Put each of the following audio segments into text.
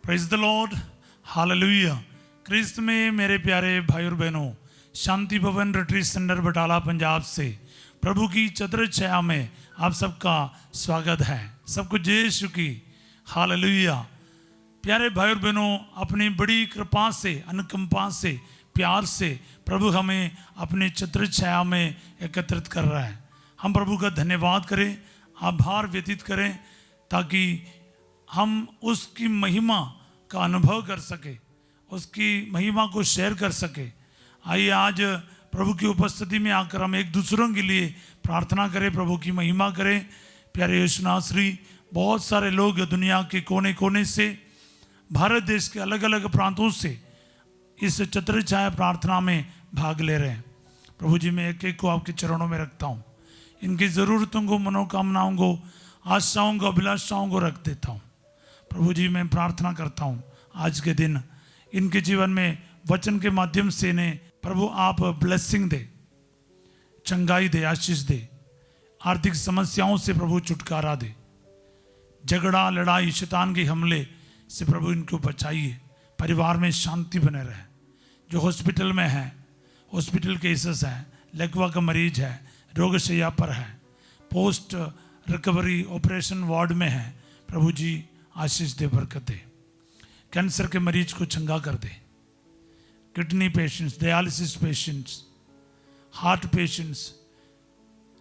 Praise the lord, hallelujah. Christ में मेरे प्यारे भाई और बहनों, शांति भवन रिट्रीट सेंटर बटाला पंजाब से प्रभु की चतुर छाया में आप सबका स्वागत है। सबको जय यीशु की, हालेलुया। प्यारे भाई और बहनों, अपनी बड़ी कृपा से, अनुकंपा से, प्यार से प्रभु हमें अपनी चतुर छाया में एकत्रित कर रहा है। हम प्रभु का धन्यवाद करें, आभार व्यतीत करें, ताकि हम उसकी महिमा का अनुभव कर सके, उसकी महिमा को शेयर कर सके। आइए आज प्रभु की उपस्थिति में आकर हम एक दूसरों के लिए प्रार्थना करें, प्रभु की महिमा करें। प्यारे यीशुनासरी, बहुत सारे लोग दुनिया के कोने कोने से, भारत देश के अलग अलग प्रांतों से इस चतुर छाया प्रार्थना में भाग ले रहे हैं। प्रभु जी, मैं एक एक को आपके चरणों में रखता हूँ। इनकी ज़रूरतों को, मनोकामनाओं को, आशाओं को, अभिलाषाओं को रख देता हूँ। प्रभु जी, मैं प्रार्थना करता हूँ आज के दिन इनके जीवन में वचन के माध्यम से इन्हें प्रभु आप ब्लेसिंग दे, चंगाई दे, आशीष दे। आर्थिक समस्याओं से प्रभु छुटकारा दे। झगड़ा, लड़ाई, शैतान के हमले से प्रभु इनको बचाइए। परिवार में शांति बने रहे। जो हॉस्पिटल में है, हॉस्पिटल केसेस है, लकवा का मरीज है, रोग शैया पर है, पोस्ट रिकवरी ऑपरेशन वार्ड में है, प्रभु जी आशीष दे, बरकत दे। कैंसर के मरीज को चंगा कर दे। Kidney patients, dialysis patients, heart patients,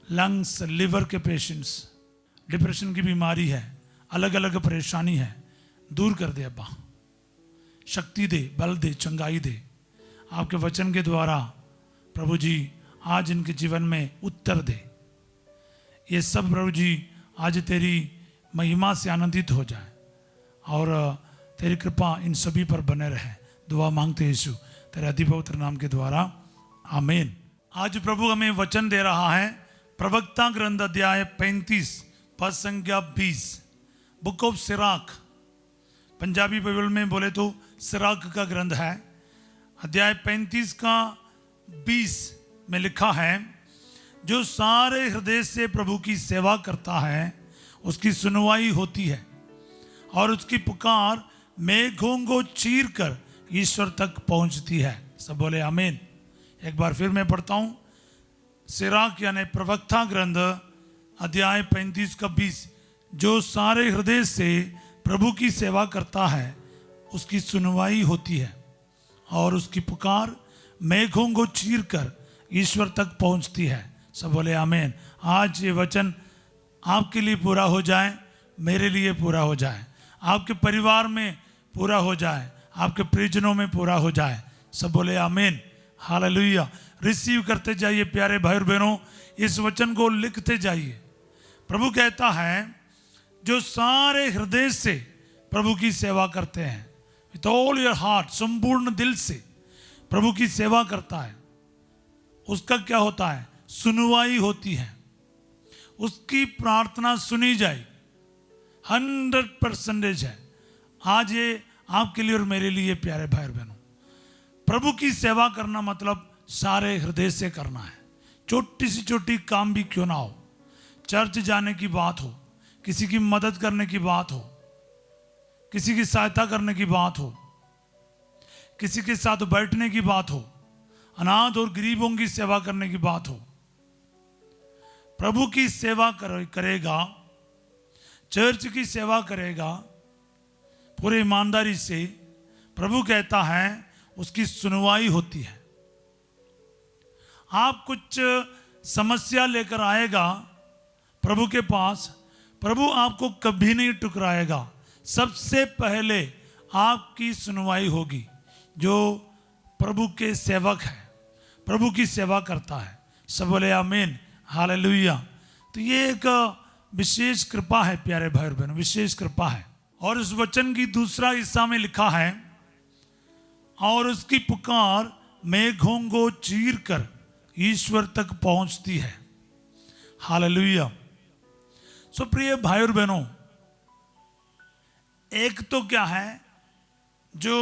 lungs, liver के पेशेंट्स, डिप्रेशन की बीमारी है, अलग अलग परेशानी है, दूर कर दे अब्बा। शक्ति दे, बल दे, चंगाई दे। आपके वचन के द्वारा प्रभु जी आज इनके जीवन में उत्तर दे। ये सब प्रभु जी आज तेरी महिमा से आनंदित हो जाए और तेरी कृपा इन सभी पर बने रहे। दुआ मांगते यीशु तेरे अति पवित्र नाम के द्वारा, आमीन। आज प्रभु हमें वचन दे रहा है प्रवक्ता ग्रंथ अध्याय 35 पद संख्या 20, book of Sirach. Punjabi Bible में बोले तो सिराक का ग्रंथ है। अध्याय 35 का 20 में लिखा है, जो सारे हृदय से प्रभु की सेवा करता है उसकी सुनवाई होती है और उसकी पुकार मेघों को चीर कर ईश्वर तक पहुंचती है। सब बोले आमीन। एक बार फिर मैं पढ़ता हूं। सिराक यानी प्रवक्ता ग्रंथ अध्याय 35 का 20, जो सारे हृदय से प्रभु की सेवा करता है उसकी सुनवाई होती है और उसकी पुकार मेघों को चीर कर ईश्वर तक पहुंचती है। सब बोले आमीन। आज ये वचन आपके लिए पूरा हो जाए, मेरे लिए पूरा हो जाए, आपके परिवार में पूरा हो जाए, आपके परिजनों में पूरा हो जाए। सब बोले आमीन, हालेलुया। रिसीव करते जाइए प्यारे भाई और बहनों, इस वचन को लिखते जाइए। प्रभु कहता है, जो सारे हृदय से प्रभु की सेवा करते हैं, विथ ऑल योर हार्ट, संपूर्ण दिल से प्रभु की सेवा करता है, उसका क्या होता है? सुनवाई होती है। उसकी प्रार्थना सुनी जाए। 100% है। आज ये आपके लिए और मेरे लिए प्यारे भाई और बहनों, प्रभु की सेवा करना मतलब सारे हृदय से करना है। छोटी सी छोटी काम भी क्यों ना हो, चर्च जाने की बात हो, किसी की मदद करने की बात हो, किसी की सहायता करने की बात हो, किसी के साथ बैठने की बात हो, अनाथ और गरीबों की सेवा करने की बात हो, प्रभु की सेवा करेगा, चर्च की सेवा करेगा पूरे ईमानदारी से, प्रभु कहता है उसकी सुनवाई होती है। आप कुछ समस्या लेकर आएगा प्रभु के पास, प्रभु आपको कभी नहीं टुकराएगा। सबसे पहले आपकी सुनवाई होगी। जो प्रभु के सेवक है, प्रभु की सेवा करता है। सब बोले आमीन, हालेलुया। तो ये एक विशेष कृपा है प्यारे भाई और बहनों, विशेष कृपा है। और इस वचन की दूसरा हिस्सा में लिखा है, और उसकी पुकार मेघों को चीर कर ईश्वर तक पहुंचती है। हालेलुया। सो प्रिय भाई और बहनों, एक तो क्या है, जो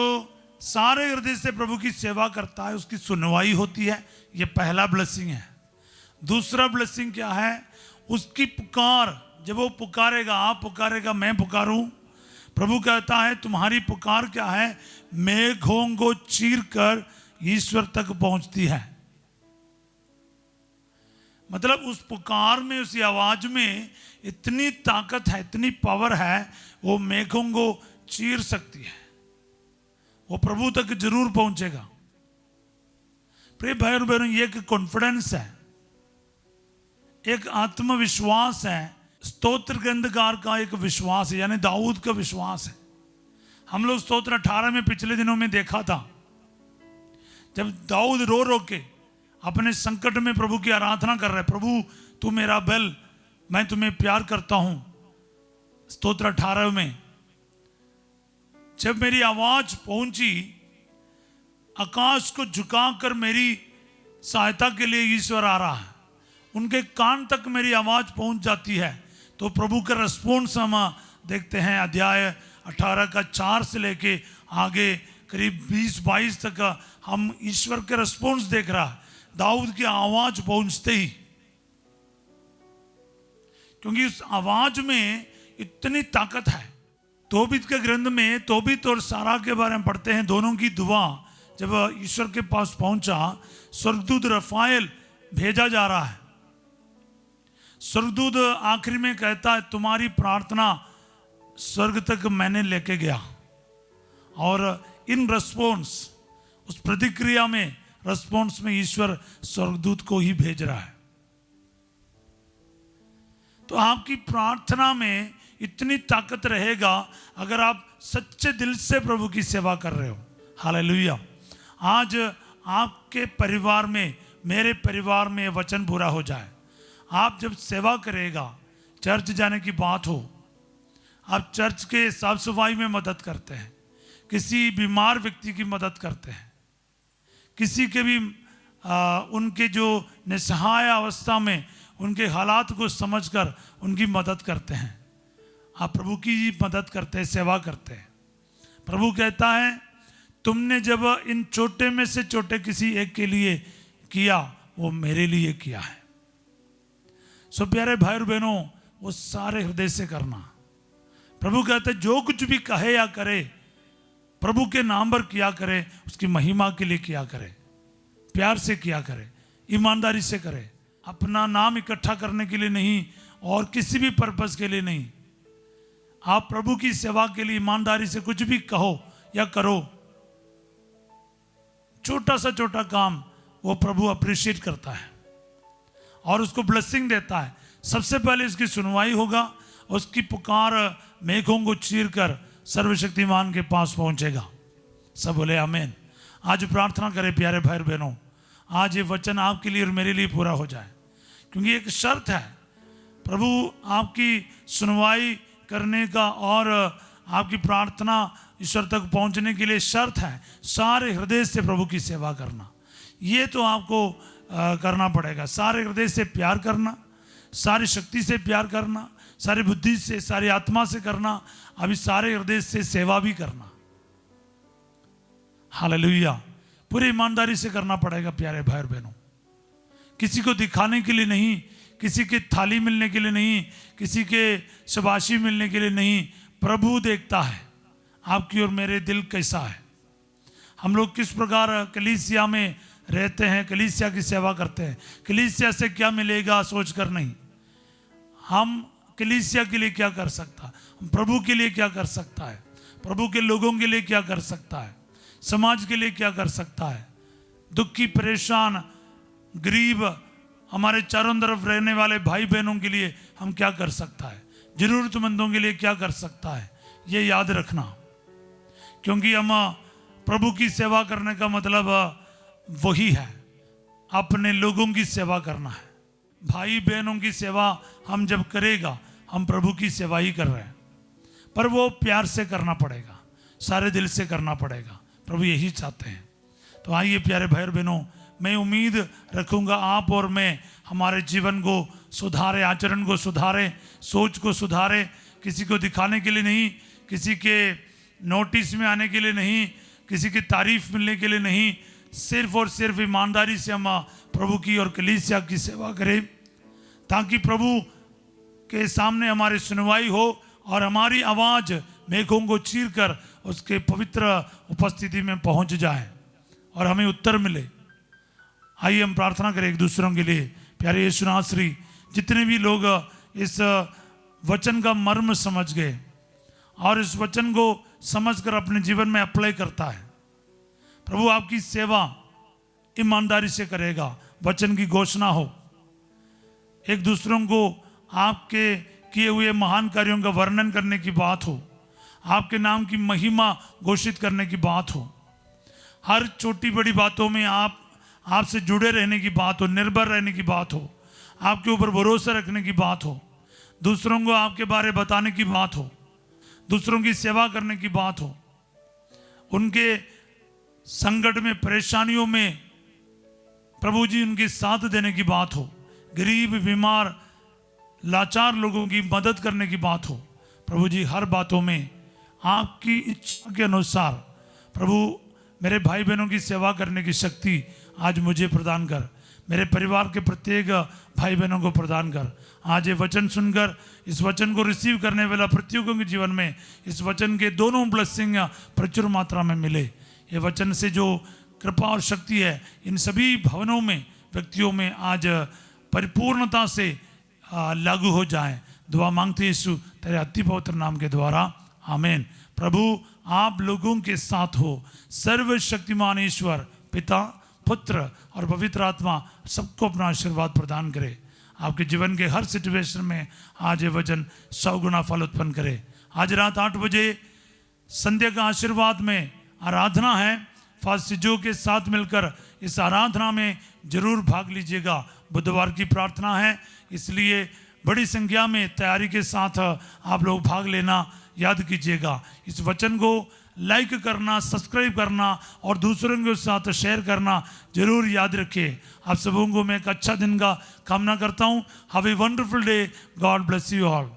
सारे हृदय से प्रभु की सेवा करता है उसकी सुनवाई होती है। ये पहला ब्लेसिंग है। दूसरा ब्लेसिंग क्या है? उसकी पुकार, जब वो पुकारेगा, आप पुकारेगा, मैं पुकारूं, प्रभु कहता है तुम्हारी पुकार क्या है, मेघों को चीर कर ईश्वर तक पहुंचती है। मतलब उस पुकार में, उस आवाज में इतनी ताकत है, इतनी पावर है, वो मेघों को चीर सकती है, वो प्रभु तक जरूर पहुंचेगा। प्रिय भाई और बहनों, ये एक कॉन्फिडेंस है, एक आत्मविश्वास है, स्तोत्र ग्रंथकार का एक विश्वास है, यानी दाऊद का विश्वास है। हम लोग स्तोत्र 18 में पिछले दिनों में देखा था, जब दाऊद रो रो के अपने संकट में प्रभु की आराधना कर रहे, प्रभु तू मेरा बल, मैं तुम्हें प्यार करता हूं। स्तोत्र 18 में जब मेरी आवाज पहुंची, आकाश को झुकाकर मेरी सहायता के लिए ईश्वर आ रहा है, उनके कान तक मेरी आवाज पहुंच जाती है, तो प्रभु का रिस्पॉन्स हम देखते हैं अध्याय 18 का 4 से लेके आगे करीब 20-22 तक हम ईश्वर के रिस्पॉन्स देख रहा है। दाऊद की आवाज पहुंचते ही, क्योंकि उस आवाज में इतनी ताकत है। तोबीत के ग्रंथ में तोबीत और सारा के बारे में पढ़ते हैं, दोनों की दुआ जब ईश्वर के पास पहुंचा, स्वर्गदूत रफाएल भेजा जा रहा है। स्वर्गदूत आखिरी में कहता है तुम्हारी प्रार्थना स्वर्ग तक मैंने लेके गया, और इन रिस्पॉन्स, उस प्रतिक्रिया में, रिस्पॉन्स में ईश्वर स्वर्गदूत को ही भेज रहा है। तो आपकी प्रार्थना में इतनी ताकत रहेगा अगर आप सच्चे दिल से प्रभु की सेवा कर रहे हो। हालेलुया। आज आपके परिवार में, मेरे परिवार में वचन पूरा हो जाए। आप जब सेवा करेगा, चर्च जाने की बात हो, आप चर्च के साफ सफाई में मदद करते हैं, किसी बीमार व्यक्ति की मदद करते हैं, किसी के भी उनके जो निसहाय अवस्था में उनके हालात को समझकर उनकी मदद करते हैं, आप प्रभु की मदद करते हैं, सेवा करते हैं। प्रभु कहता है तुमने जब इन छोटे में से छोटे किसी एक के लिए किया, वो मेरे लिए किया है। सो प्यारे भाई और बहनों, वो सारे हृदय से करना। प्रभु कहते हैं जो कुछ भी कहे या करे, प्रभु के नाम पर किया करे, उसकी महिमा के लिए किया करे, प्यार से किया करे, ईमानदारी से करे, अपना नाम इकट्ठा करने के लिए नहीं और किसी भी पर्पस के लिए नहीं। आप प्रभु की सेवा के लिए ईमानदारी से कुछ भी कहो या करो, छोटा सा छोटा काम वो प्रभु अप्रिशिएट करता है और उसको ब्लेसिंग देता है। सबसे पहले इसकी सुनवाई होगा, उसकी पुकार मेघों को चीर कर सर्वशक्तिमान के पास पहुंचेगा। सब बोले आमीन। आज प्रार्थना करें प्यारे भाई बहनों, आज ये वचन आपके लिए और मेरे लिए पूरा हो जाए, क्योंकि एक शर्त है प्रभु आपकी सुनवाई करने का और आपकी प्रार्थना ईश्वर तक पहुंचने के लिए शर्त है सारे हृदय से प्रभु की सेवा करना। ये तो आपको करना पड़ेगा, सारे हृदय से प्यार करना, सारी शक्ति से प्यार करना, सारी बुद्धि से, सारी आत्मा से करना, अभी सारे हृदय से सेवा भी करना। हालेलुया। पूरी ईमानदारी से करना पड़ेगा प्यारे भाई और बहनों, किसी को दिखाने के लिए नहीं, किसी के थाली मिलने के लिए नहीं, किसी के शबाशी मिलने के लिए नहीं। प्रभु देखता है आपकी और मेरे दिल कैसा है, हम लोग किस प्रकार कलीसिया में रहते हैं, कलीसिया की सेवा करते हैं। कलीसिया से क्या मिलेगा सोचकर नहीं, हम कलीसिया के लिए क्या कर सकता है, हम प्रभु के लिए क्या कर सकता है, प्रभु के लोगों के लिए क्या कर सकता है, समाज के लिए क्या कर सकता है, दुखी परेशान गरीब हमारे चारों तरफ रहने वाले भाई बहनों के लिए हम क्या कर सकता है, जरूरतमंदों के लिए क्या कर सकता है, ये याद रखना। क्योंकि हम प्रभु की सेवा करने का मतलब वही है, अपने लोगों की सेवा करना है। भाई बहनों की सेवा हम जब करेगा, हम प्रभु की सेवा ही कर रहे हैं, पर वो प्यार से करना पड़ेगा, सारे दिल से करना पड़ेगा। प्रभु यही चाहते हैं। तो आइए प्यारे भाई और बहनों, मैं उम्मीद रखूंगा आप और मैं हमारे जीवन को सुधारे, आचरण को सुधारे, सोच को सुधारे, किसी को दिखाने के लिए नहीं, किसी के नोटिस में आने के लिए नहीं, किसी की तारीफ मिलने के लिए नहीं, सिर्फ और सिर्फ ईमानदारी से हम प्रभु की और कलीसिया की सेवा करें, ताकि प्रभु के सामने हमारी सुनवाई हो और हमारी आवाज़ मेघों को चीर कर उसके पवित्र उपस्थिति में पहुंच जाए और हमें उत्तर मिले। आइए हम प्रार्थना करें एक दूसरों के लिए। प्यारे यीशुनाथ श्री, जितने भी लोग इस वचन का मर्म समझ गए और इस वचन को समझकर अपने जीवन में अप्लाई करता है, प्रभु आपकी सेवा ईमानदारी से करेगा। वचन की घोषणा हो, एक दूसरों को आपके किए हुए महान कार्यों का वर्णन करने की बात हो, आपके नाम की महिमा घोषित करने की बात हो, हर छोटी बड़ी बातों में आपसे जुड़े रहने की बात हो, निर्भर रहने की बात हो, आपके ऊपर भरोसा रखने की बात हो, दूसरों को आपके बारे बताने की बात हो, दूसरों की सेवा करने की बात हो, उनके संकट में परेशानियों में प्रभु जी उनके साथ देने की बात हो, गरीब बीमार लाचार लोगों की मदद करने की बात हो। प्रभु जी हर बातों में आपकी इच्छा के अनुसार प्रभु मेरे भाई बहनों की सेवा करने की शक्ति आज मुझे प्रदान कर, मेरे परिवार के प्रत्येक भाई बहनों को प्रदान कर। आज ये वचन सुनकर इस वचन को रिसीव करने वाला प्रत्येकों के जीवन में इस वचन के दोनों ब्लेसिंग प्रचुर मात्रा में मिले। ये वचन से जो कृपा और शक्ति है इन सभी भवनों में, व्यक्तियों में आज परिपूर्णता से लागू हो जाए। दुआ मांगते यीशु तेरे अति पवित्र नाम के द्वारा, आमीन। प्रभु आप लोगों के साथ हो। सर्वशक्तिमान ईश्वर पिता, पुत्र और पवित्र आत्मा सबको अपना आशीर्वाद प्रदान करे। आपके जीवन के हर सिचुएशन में आज ये वचन 100 गुना फल उत्पन्न करे। आज रात 8 बजे संध्या का आशीर्वाद में आराधना है। फासिजों के साथ मिलकर इस आराधना में जरूर भाग लीजिएगा। बुधवार की प्रार्थना है, इसलिए बड़ी संख्या में तैयारी के साथ आप लोग भाग लेना याद कीजिएगा। इस वचन को लाइक करना, सब्सक्राइब करना और दूसरों के साथ शेयर करना जरूर याद रखिए। आप सबों को मैं एक अच्छा दिन का कामना करता हूँ। Have a wonderful day. God bless you all.